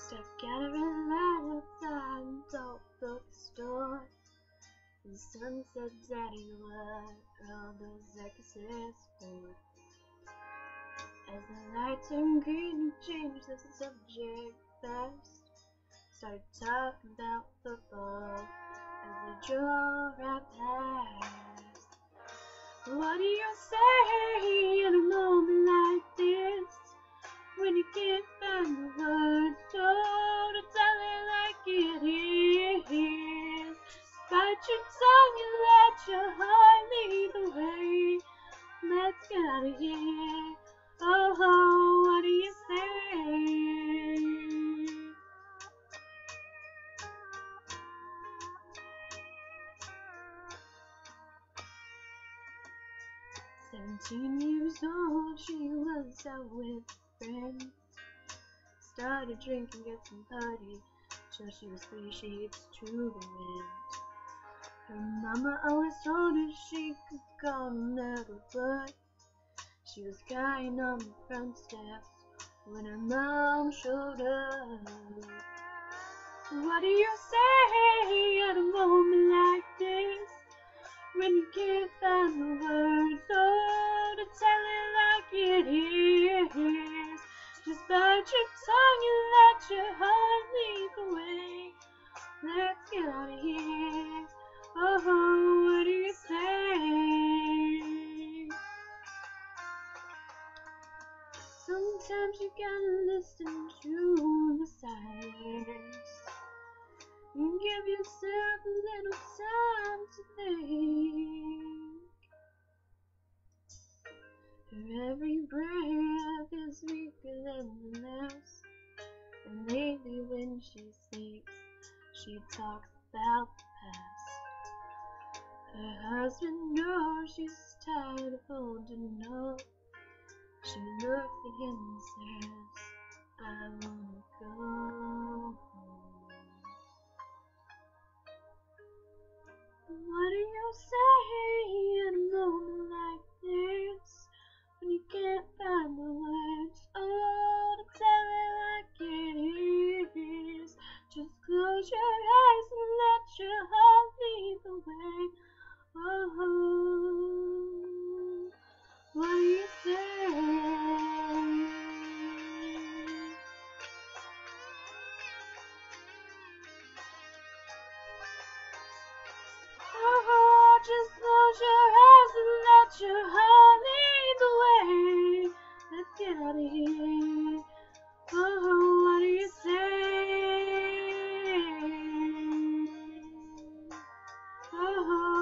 Start gathering light outside and don't bookstore. The sun said, Daddy, what are all those X's for? As the light turned green, you changed the subject fast. Started talking about football as they drove right past. What do you say in a moment like this, when you can't find the words to tell it like it is? Bite your tongue and let your heart lead the way. Let's get out of here. Oh, what do you say? 17 years old, she was out with friends. Started drinking, get some party, till she was 3 sheets to the wind. Her mama always told her she could go never, but she was crying on the front steps when her mom showed up. What do you say at a moment like this, when you can't find the words to tell it like it is? Just bite your tongue and let your heart lead the way. Let's get out of here. Oh, what do you say? Sometimes you gotta listen to the silence and give yourself a little time to think. Her every breath is weaker than the last, and lately when she speaks, she talks about the past. Her husband knows she's tired of holding on. She looks at him and says, I wanna go home. What do you say in a moment like this, when you can't find the words to tell it like it is? Just close your eyes and let your heart lead the way. Oh, what do you say? Oh, just close your eyes and let your heart lead the way. Let's get out of here. Oh, what do you say? Oh.